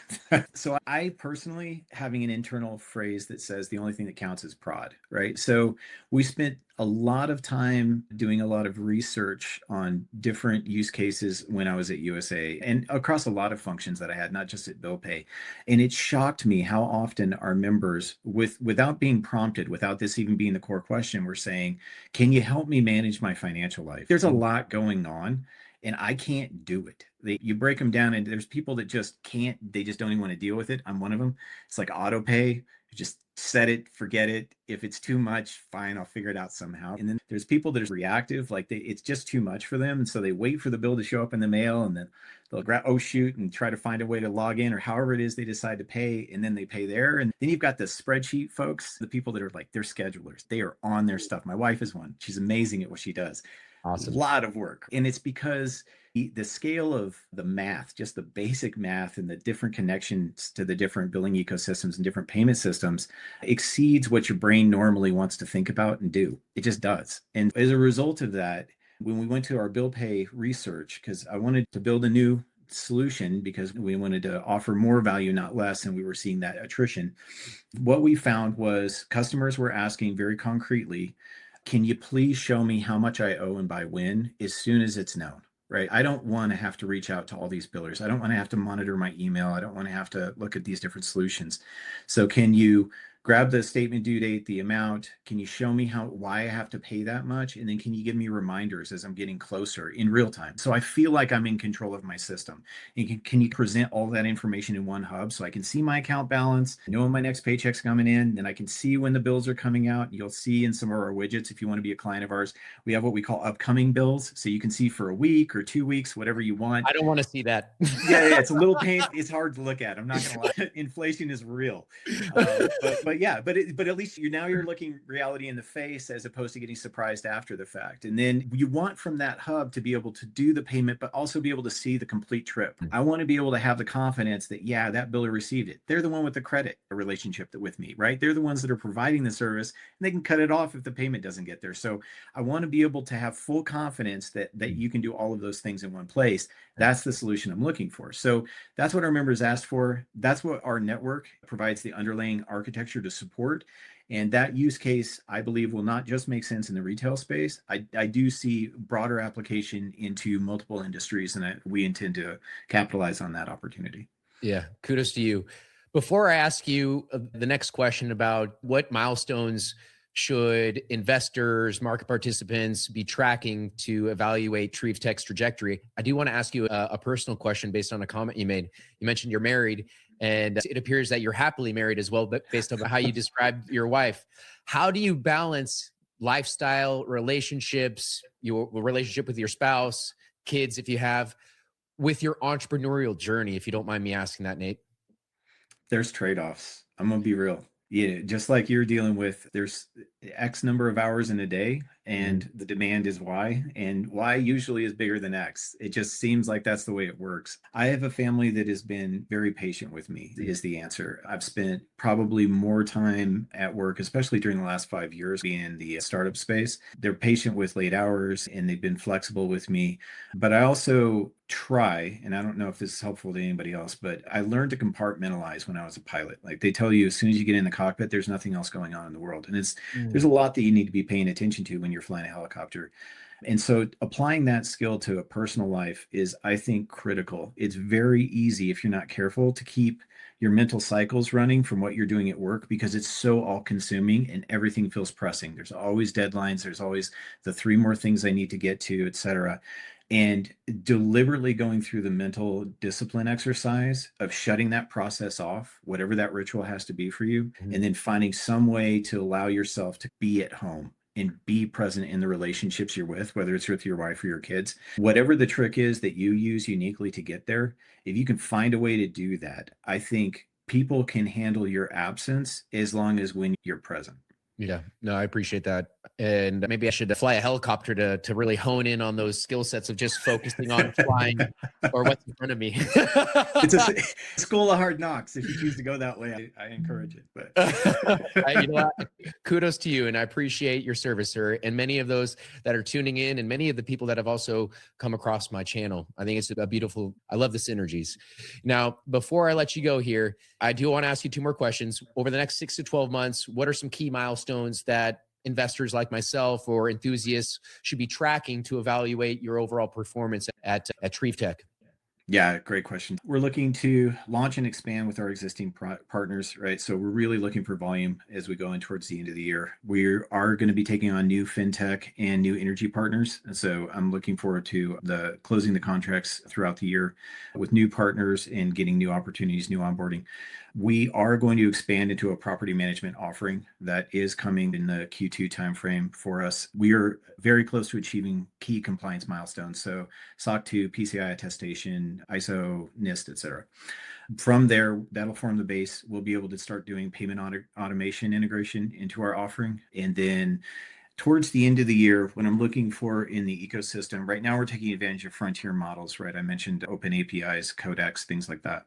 So I personally, having an internal phrase that says the only thing that counts is prod, right? So we spent a lot of time doing a lot of research on different use cases when I was at USA and across a lot of functions that I had, not just at BillPay. And it shocked me how often our members, without being prompted, without this even being the core question, were saying, can you help me manage my financial life? There's a lot going on, and I can't do it. You break them down, and there's people that just can't, they just don't even want to deal with it. I'm one of them. It's like auto pay. You just set it, forget it. If it's too much, fine, I'll figure it out somehow. And then there's people that are reactive, like it's just too much for them. And so they wait for the bill to show up in the mail, and then they'll grab, oh shoot, and try to find a way to log in, or however it is they decide to pay, and then they pay there. And then you've got the spreadsheet folks, the people that are like, they're schedulers. They are on their stuff. My wife is one. She's amazing at what she does. Awesome. A lot of work. And it's because the scale of the math, just the basic math and the different connections to the different billing ecosystems and different payment systems, exceeds what your brain normally wants to think about and do. It just does. And as a result of that, when we went to our bill pay research, because I wanted to build a new solution because we wanted to offer more value, not less, and we were seeing that attrition, what we found was customers were asking very concretely, can you please show me how much I owe and by when, as soon as it's known? Right. I don't want to have to reach out to all these billers. I don't want to have to monitor my email. I don't want to have to look at these different solutions. So can you grab the statement due date, the amount? Can you show me why I have to pay that much? And then can you give me reminders as I'm getting closer in real time? So I feel like I'm in control of my system. And can you present all that information in one hub so I can see my account balance, know when my next paycheck's coming in, then I can see when the bills are coming out. You'll see in some of our widgets, if you want to be a client of ours, we have what we call upcoming bills. So you can see for a week or 2 weeks, whatever you want. I don't want to see that. Yeah, it's a little pain. It's hard to look at. I'm not going to lie. Inflation is real. But but at least you're looking reality in the face as opposed to getting surprised after the fact. And then you want from that hub to be able to do the payment, but also be able to see the complete trip. I want to be able to have the confidence that, yeah, that biller received it. They're the one with the credit relationship with me, right? They're the ones that are providing the service, and they can cut it off if the payment doesn't get there. So I want to be able to have full confidence that you can do all of those things in one place. That's the solution I'm looking for. So that's what our members asked for. That's what our network provides the underlying architecture to support. And that use case, I believe, will not just make sense in the retail space. I do see broader application into multiple industries, and we intend to capitalize on that opportunity. Yeah, kudos to you. Before I ask you the next question about what milestones should investors, market participants be tracking to evaluate TrieveTech's trajectory, I do want to ask you a personal question based on a comment you made. You mentioned you're married, and it appears that you're happily married as well, but based on how you described your wife. How do you balance lifestyle, relationships, your relationship with your spouse, kids, if you have, with your entrepreneurial journey, if you don't mind me asking that, Nate? There's trade-offs. I'm gonna be real. Yeah, just like you're dealing with, there's X number of hours in a day, and the demand is Y, and Y usually is bigger than X. It just seems like that's the way it works. I have a family that has been very patient with me, is the answer. I've spent probably more time at work, especially during the last 5 years, being in the startup space. They're patient with late hours, and they've been flexible with me. But I also try, and I don't know if this is helpful to anybody else, but I learned to compartmentalize when I was a pilot. Like they tell you, as soon as you get in the cockpit, there's nothing else going on in the world. And there's a lot that you need to be paying attention to when you're flying a helicopter. And so applying that skill to a personal life is, I think, critical. It's very easy, if you're not careful, to keep your mental cycles running from what you're doing at work, because it's so all consuming and everything feels pressing. There's always deadlines. There's always the 3 more things I need to get to, et cetera. And deliberately going through the mental discipline exercise of shutting that process off, whatever that ritual has to be for you, and then finding some way to allow yourself to be at home and be present in the relationships you're with, whether it's with your wife or your kids. Whatever the trick is that you use uniquely to get there, if you can find a way to do that, I think people can handle your absence as long as when you're present. Yeah, no, I appreciate that. And maybe I should fly a helicopter to really hone in on those skill sets of just focusing on flying or what's in front of me. It's a school of hard knocks. If you choose to go that way, I encourage it. But you know what? Kudos to you, and I appreciate your service, sir. And many of those that are tuning in, and many of the people that have also come across my channel. I think it's a beautiful. I love the synergies. Now, before I let you go here, I do want to ask you 2 more questions. Over the next 6 to 12 months, what are some key milestones that investors like myself or enthusiasts should be tracking to evaluate your overall performance at TrieveTech? Yeah, great question. We're looking to launch and expand with our existing partners, right? So we're really looking for volume as we go in towards the end of the year. We are going to be taking on new fintech and new energy partners. And so I'm looking forward to closing the contracts throughout the year with new partners and getting new opportunities, new onboarding. We are going to expand into a property management offering that is coming in the Q2 timeframe for us. We are very close to achieving key compliance milestones. So SOC 2, PCI attestation, ISO, NIST, et cetera. From there, that'll form the base. We'll be able to start doing payment automation integration into our offering. And then towards the end of the year, when I'm looking for in the ecosystem, right now we're taking advantage of frontier models, right? I mentioned open APIs, codecs, things like that.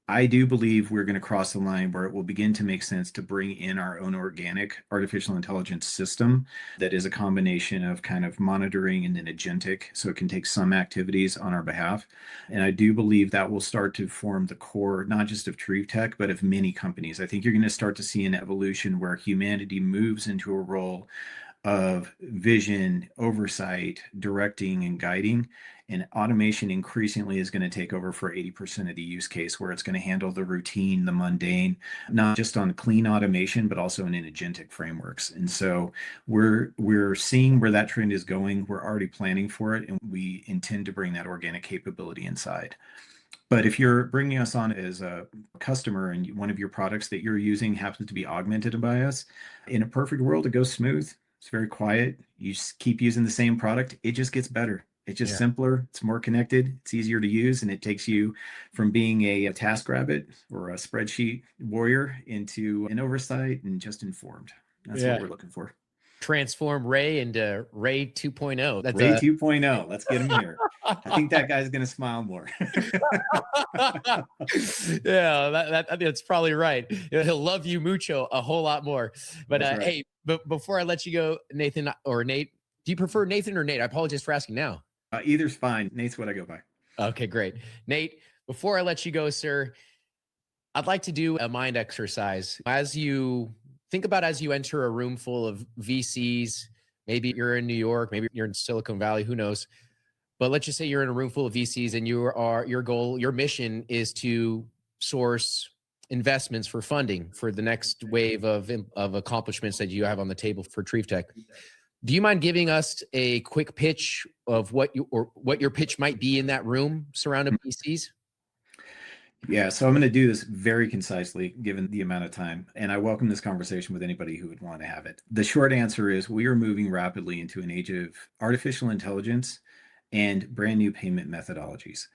I do believe we're going to cross the line where it will begin to make sense to bring in our own organic artificial intelligence system that is a combination of kind of monitoring and then agentic, so it can take some activities on our behalf. And I do believe that will start to form the core, not just of TrieveTech, but of many companies. I think you're going to start to see an evolution where humanity moves into a role of vision, oversight, directing, and guiding. And automation increasingly is going to take over for 80% of the use case, where it's going to handle the routine, the mundane, not just on clean automation, but also in agentic frameworks. And so we're seeing where that trend is going. We're already planning for it, and we intend to bring that organic capability inside. But if you're bringing us on as a customer and one of your products that you're using happens to be augmented by us, in a perfect world, it goes smooth. It's very quiet. You just keep using the same product. It just gets better. It's just Yeah. simpler, it's more connected, it's easier to use, and it takes you from being a task rabbit or a spreadsheet warrior into an oversight and just informed. That's what Yeah. we're looking for. Transform Ray into Ray 2.0. That's Ray 2.0. Let's get him here. I think that guy's going to smile more. Yeah, that's probably right. He'll love you mucho a whole lot more. But That's right. hey, but before I let you go, Nathan or Nate, do you prefer Nathan or Nate? I apologize for asking now. Either's fine. Nate's what I go by. Okay, great. Nate, before I let you go, sir, I'd like to do a mind exercise. As you think about as you enter a room full of VCs, maybe you're in New York, maybe you're in Silicon Valley, who knows? But let's just say you're in a room full of VCs and your goal, your mission is to source investments for funding for the next wave of accomplishments that you have on the table for TrieveTech. Do you mind giving us a quick pitch of what your pitch might be in that room surrounding VCs? Yeah, so I'm going to do this very concisely given the amount of time, and I welcome this conversation with anybody who would want to have it. The short answer is we are moving rapidly into an age of artificial intelligence and brand new payment methodologies.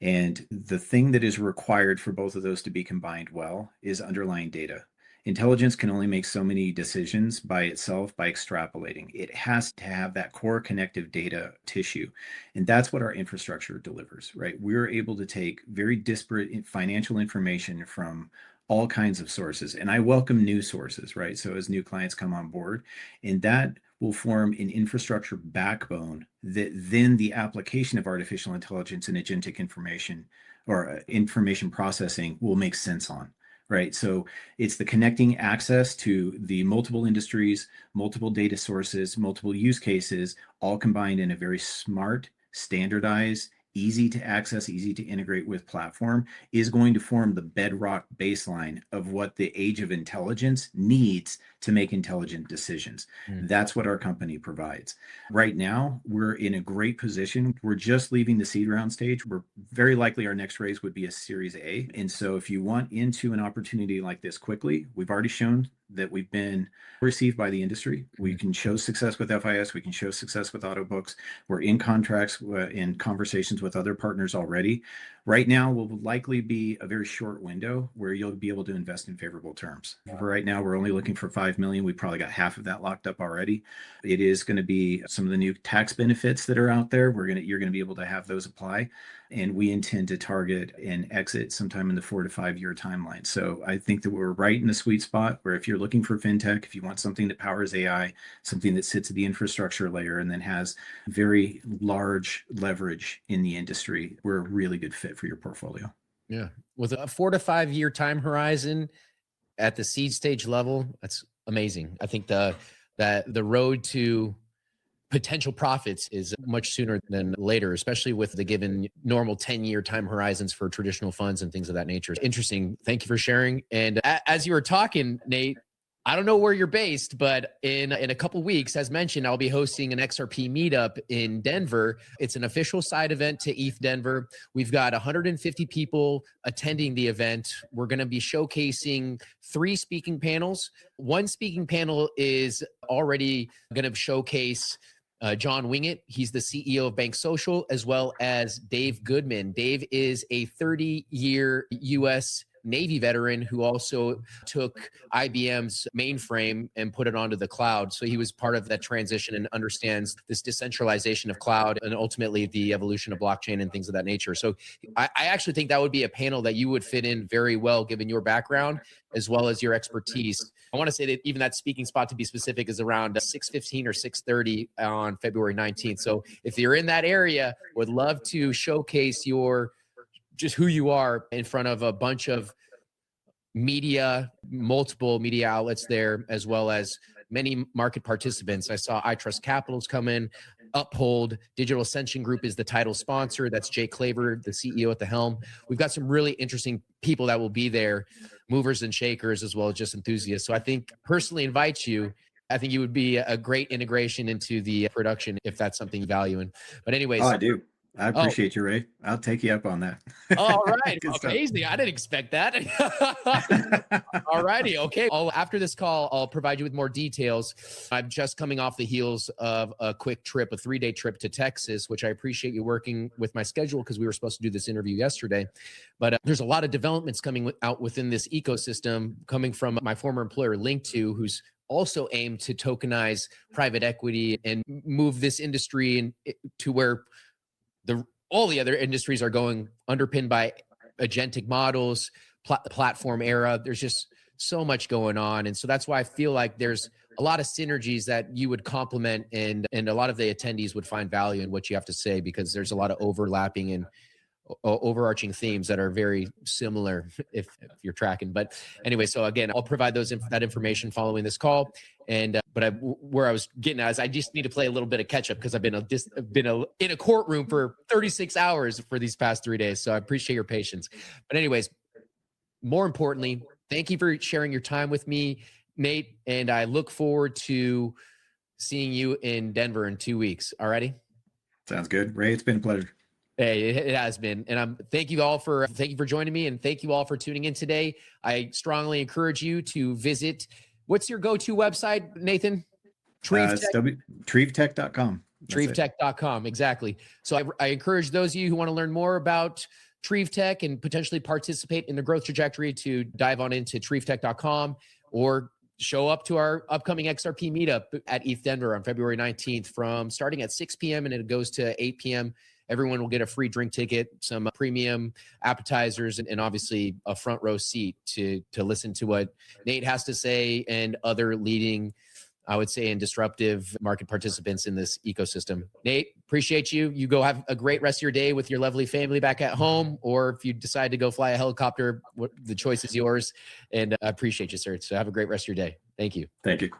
And the thing that is required for both of those to be combined well is underlying data. Intelligence can only make so many decisions by itself by extrapolating. It has to have that core connective data tissue. And that's what our infrastructure delivers, right? We're able to take very disparate financial information from all kinds of sources. And I welcome new sources, right? So as new clients come on board, and that will form an infrastructure backbone that then the application of artificial intelligence and agentic information or information processing will make sense on. Right. So it's the connecting access to the multiple industries, multiple data sources, multiple use cases, all combined in a very smart, standardized, easy to access, easy to integrate with platform is going to form the bedrock baseline of what the age of intelligence needs to make intelligent decisions. That's what our company provides. Right now, we're in a great position. We're just leaving the seed round stage. We're very likely our next raise would be a Series A. And so if you want into an opportunity like this quickly, we've already shown that we've been received by the industry. We can show success with FIS. We can show success with Autobooks. We're in contracts, in conversations with other partners already. Right now will likely be a very short window where you'll be able to invest in favorable terms. For right now, we're only looking for 5 million. We probably got half of that locked up already. It is going to be some of the new tax benefits that are out there. You're going to be able to have those apply. And we intend to target and exit sometime in the 4 to 5 year timeline. So I think that we're right in the sweet spot where if you're looking for fintech, if you want something that powers AI, something that sits at the infrastructure layer and then has very large leverage in the industry, we're a really good fit for your portfolio. Yeah. With a 4 to 5 year time horizon at the seed stage level, that's amazing. I think the road to potential profits is much sooner than later, especially with the given normal 10-year time horizons for traditional funds and things of that nature. Interesting. Thank you for sharing. And as you were talking, Nate, I don't know where you're based, but in a couple of weeks, as mentioned, I'll be hosting an XRP meetup in Denver. It's an official side event to ETH Denver. We've got 150 people attending the event. We're going to be showcasing 3 speaking panels. One speaking panel is already going to showcase John Wingett. He's the CEO of Bank Social, as well as Dave Goodman. Dave is a 30-year U.S. Navy veteran who also took IBM's mainframe and put it onto the cloud. So he was part of that transition and understands this decentralization of cloud and ultimately the evolution of blockchain and things of that nature. So I actually think that would be a panel that you would fit in very well, given your background as well as your expertise. I want to say that even that speaking spot, to be specific, is around 6:15 or 6:30 on February 19th. So if you're in that area, would love to showcase just who you are in front of a bunch of media, multiple media outlets there, as well as many market participants. I saw I Trust Capital's come in. Uphold Digital Ascension Group is the title sponsor. That's Jay Claver, the CEO at the helm. We've got some really interesting people that will be there, movers and shakers, as well as just enthusiasts. So I think personally invite you. I think you would be a great integration into the production if that's something you value in. But anyways, Oh, I do. I Oh, appreciate you, Ray. I'll take you up on that. all right. Good stuff. Amazing. I didn't expect that. All righty. Okay. After this call, I'll provide you with more details. I'm just coming off the heels of a quick trip, a 3-day trip to Texas, which I appreciate you working with my schedule because we were supposed to do this interview yesterday. But there's a lot of developments coming out within this ecosystem coming from my former employer, Link2, who's also aimed to tokenize private equity and move this industry to where all the other industries are going, underpinned by agentic models, platform era. There's just so much going on. And so that's why I feel like there's a lot of synergies that you would complement, and a lot of the attendees would find value in what you have to say, because there's a lot of overlapping and overarching themes that are very similar if you're tracking. But anyway, so again, I'll provide that information following this call. And where I was getting at is I just need to play a little bit of catch up, because I've been in a courtroom for 36 hours for these past 3 days. So I appreciate your patience. But anyways, more importantly, thank you for sharing your time with me, Nate. And I look forward to seeing you in Denver in 2 weeks. All righty. Sounds good, Ray. It's been a pleasure. Hey, it has been. And thank you for joining me, and thank you all for tuning in today. I strongly encourage you to visit, what's your go-to website, Nathan? TrieveTech.com. TrieveTech.com. Exactly. So I encourage those of you who want to learn more about TrieveTech and potentially participate in the growth trajectory to dive on into TrieveTech.com, or show up to our upcoming XRP meetup at ETH Denver on February 19th starting at 6 p.m. and it goes to 8 p.m. Everyone will get a free drink ticket, some premium appetizers, and obviously a front row seat to listen to what Nate has to say and other leading, I would say, and disruptive market participants in this ecosystem. Nate, appreciate you. You go have a great rest of your day with your lovely family back at home, or if you decide to go fly a helicopter, the choice is yours. And I appreciate you, sir. So have a great rest of your day. Thank you. Thank you.